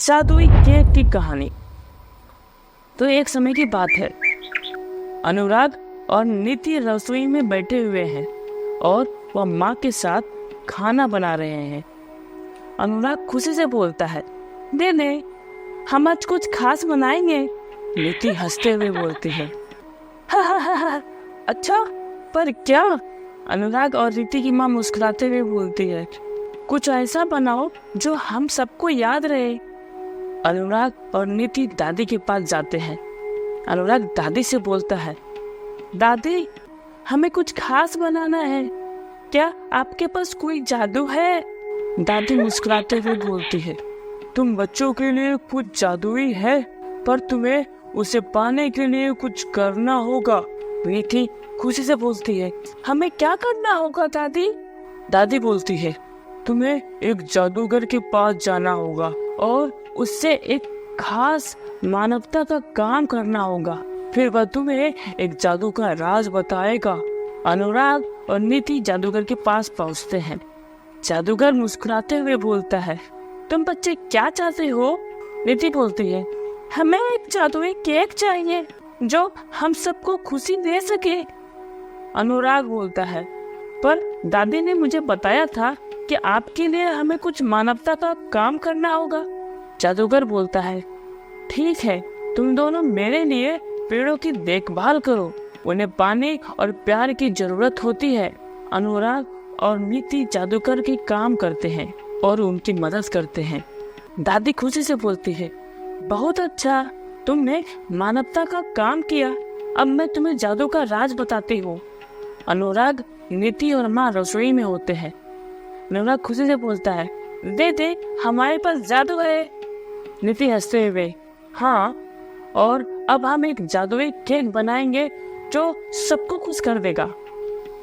जादुई केक की कहानी। तो एक समय की बात है, अनुराग और नीति रसोई में बैठे हुए हैं और वह माँ के साथ खाना बना रहे हैं। अनुराग खुशी से बोलता है, दे दे, हम आज कुछ खास बनाएंगे। नीति हंसते हुए बोलती है, हा, अच्छा, पर क्या? अनुराग और नीति की माँ मुस्कुराते हुए बोलती है, कुछ ऐसा बनाओ जो हम सबको याद रहे। अनुराग और नीति दादी के पास जाते हैं। अनुराग दादी से बोलता है, दादी, हमें कुछ खास बनाना है, क्या आपके पास कोई जादू है? दादी मुस्कुराते हुए बोलती है, तुम बच्चों के लिए कुछ जादुई है, पर तुम्हें उसे पाने के लिए कुछ करना होगा। नीति खुशी से बोलती है, हमें क्या करना होगा दादी? दादी बोलती है, तुम्हें एक जादूगर के पास जाना होगा और उससे एक खास मानवता का काम करना होगा, फिर वह तुम्हें एक जादू का राज बताएगा। अनुराग और नीति जादूगर के पास पहुंचते हैं। जादूगर मुस्कुराते हुए बोलता है, तुम बच्चे क्या चाहते हो? नीति बोलती है, हमें एक जादुई केक चाहिए जो हम सबको खुशी दे सके। अनुराग बोलता है, पर दादी ने मुझे बताया था कि आपके लिए हमें कुछ मानवता का काम करना होगा। जादूगर बोलता है, ठीक है, तुम दोनों मेरे लिए पेड़ों की देखभाल करो, उन्हें पानी और प्यार की जरूरत होती है। अनुराग और नीति जादूगर के काम करते हैं और उनकी मदद करते हैं। दादी खुशी से बोलती है, बहुत अच्छा, तुमने मानवता का काम किया, अब मैं तुम्हें जादू का राज बताती हूँ। अनुराग, नीति और माँ रसोई में होते हैं। अनुराग खुशी से बोलता है, दे दे, हमारे पास जादू है। नीति हंसते हुए, हाँ, और अब हम एक जादुई केक बनाएंगे जो सबको खुश कर देगा।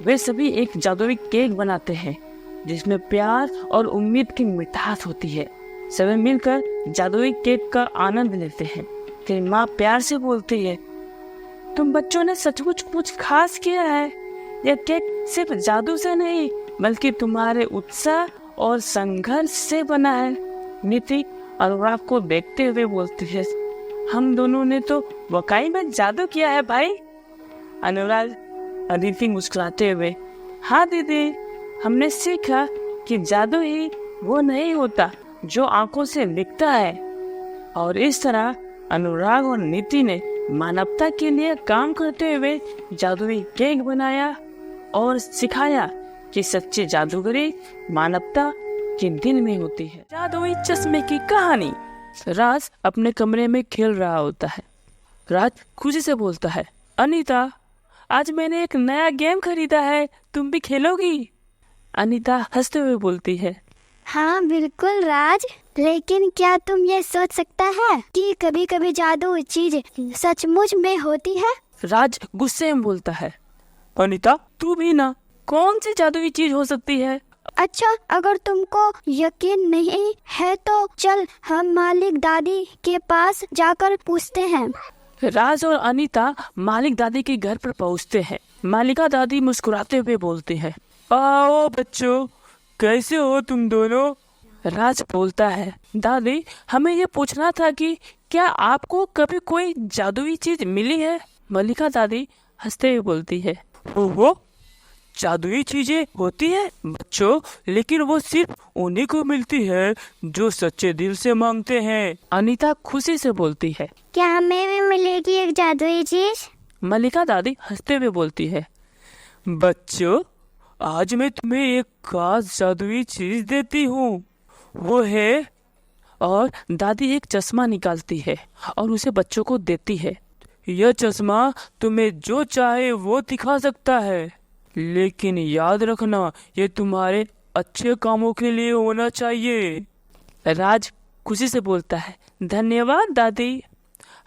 वे सभी एक जादुई केक बनाते हैं जिसमें प्यार और उम्मीद की मिठास होती है। सभी मिलकर जादुई केक का आनंद लेते हैं। फिर माँ प्यार से बोलती है, तुम बच्चों ने सचमुच कुछ खास किया है। यह केक सिर्फ जादू से नहीं बल्कि तुम्हारे उत्साह और संघर्ष से बना है। नीति अनुराग को देखते हुए बोलती है, हम दोनों ने तो वाकई में जादू किया है भाई। अनुराग और नीति मुस्कुराते हुए, हाँ दीदी, हमने सीखा कि जादू ही वो नहीं होता जो आंखों से दिखता है। और इस तरह अनुराग और नीति ने मानवता के लिए काम करते हुए जादुई केक बनाया और सिखाया कि सच्ची जादूगरी मानवता के दिल में होती है। जादुई चश्मे की कहानी। राज अपने कमरे में खेल रहा होता है। राज खुशी से बोलता है, अनीता, आज मैंने एक नया गेम खरीदा है, तुम भी खेलोगी? अनीता हंसते हुए बोलती है, हाँ बिल्कुल राज, लेकिन क्या तुम ये सोच सकता है कि कभी कभी जादू चीज सचमुच में होती है? राज गुस्से में बोलता है, अनीता, तू भी ना, कौन सी जादुई चीज हो सकती है? अच्छा, अगर तुमको यकीन नहीं है तो चल हम मालिक दादी के पास जाकर पूछते हैं। राज और अनीता मालिक दादी के घर पर पहुंचते हैं। मालिका दादी मुस्कुराते हुए बोलती है, आओ बच्चों, कैसे हो तुम दोनों? राज बोलता है, दादी, हमें ये पूछना था कि क्या आपको कभी कोई जादुई चीज मिली है? मालिका दादी हंसते हुए बोलती है, ओहो, जादुई चीजें होती है बच्चों, लेकिन वो सिर्फ उन्हीं को मिलती है जो सच्चे दिल से मांगते हैं। अनीता खुशी से बोलती है, क्या हमें भी मिलेगी एक जादुई चीज? मल्लिका दादी हंसते हुए बोलती है, बच्चों, आज मैं तुम्हें एक खास जादुई चीज देती हूँ, वो है। और दादी एक चश्मा निकालती है और उसे बच्चों को देती है। यह चश्मा तुम्हें जो चाहे वो दिखा सकता है, लेकिन याद रखना, ये तुम्हारे अच्छे कामों के लिए होना चाहिए। राज खुशी से बोलता है, धन्यवाद दादी,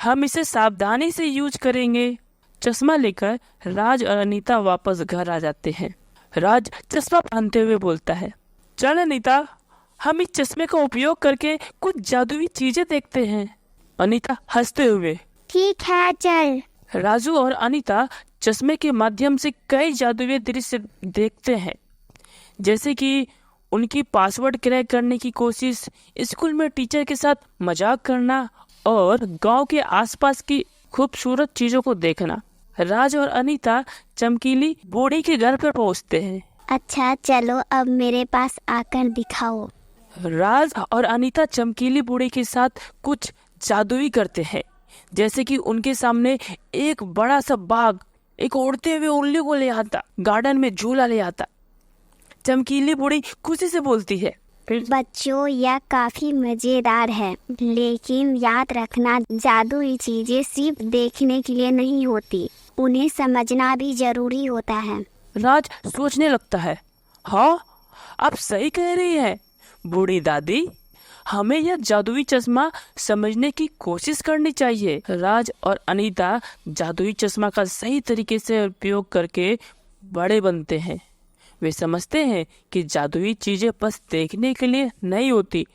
हम इसे सावधानी से यूज करेंगे। चश्मा लेकर राज और अनीता वापस घर आ जाते हैं। राज चश्मा पहनते हुए बोलता है, चल अनीता, हम इस चश्मे का उपयोग करके कुछ जादुई चीजें देखते हैं। अनीता हंसते हुए, ठीक है, चल। राजू और अनीता चश्मे के माध्यम से कई जादुई दृश्य देखते हैं, जैसे कि उनकी पासवर्ड क्रैक करने की कोशिश, स्कूल में टीचर के साथ मजाक करना और गांव के आसपास की खूबसूरत चीजों को देखना। राज और अनीता चमकीली बूढ़ी के घर पर पहुंचते हैं। अच्छा चलो अब मेरे पास आकर दिखाओ। राज और अनीता चमकीली बूढ़ी के साथ कुछ जादुई करते हैं, जैसे कि उनके सामने एक बड़ा सा बाघ एक उड़ते हुए उल्लू को ले आता, गार्डन में झूला ले आता। चमकीली बूढ़ी खुशी से बोलती है, बच्चों यह काफी मजेदार है, लेकिन याद रखना जादुई चीजें सिर्फ देखने के लिए नहीं होती, उन्हें समझना भी जरूरी होता है। राज सोचने लगता है, हाँ आप सही कह रही हैं बूढ़ी दादी, हमें यह जादुई चश्मा समझने की कोशिश करनी चाहिए। राज और अनीता जादुई चश्मा का सही तरीके से उपयोग करके बड़े बनते हैं। वे समझते हैं कि जादुई चीजें बस देखने के लिए नहीं होती,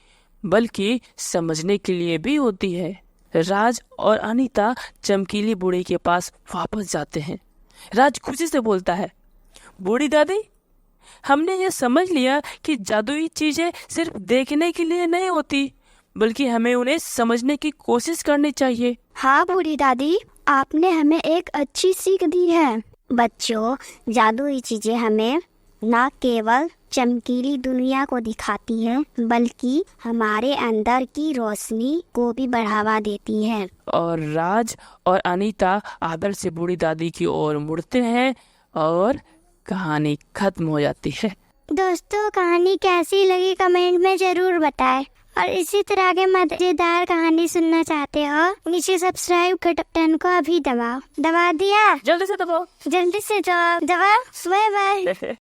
बल्कि समझने के लिए भी होती है। राज और अनीता चमकीली बूढ़ी के पास वापस जाते हैं। राज खुशी से बोलता है, बूढ़ी दादी, हमने ये समझ लिया कि जादुई चीजें सिर्फ देखने के लिए नहीं होती, बल्कि हमें उन्हें समझने की कोशिश करनी चाहिए। हाँ बूढ़ी दादी, आपने हमें एक अच्छी सीख दी है। बच्चों, जादुई चीजें हमें न केवल चमकीली दुनिया को दिखाती है, बल्कि हमारे अंदर की रोशनी को भी बढ़ावा देती है। और राज और अनीता आदर से बूढ़ी दादी की ओर मुड़ते हैं और कहानी खत्म हो जाती है। दोस्तों, कहानी कैसी लगी कमेंट में जरूर बताएं, और इसी तरह के मजेदार कहानी सुनना चाहते हो नीचे सब्सक्राइब का बटन को अभी दबाओ। दबा दिया? जल्दी से दबाओ। जल्दी से दबाओ। Bye bye.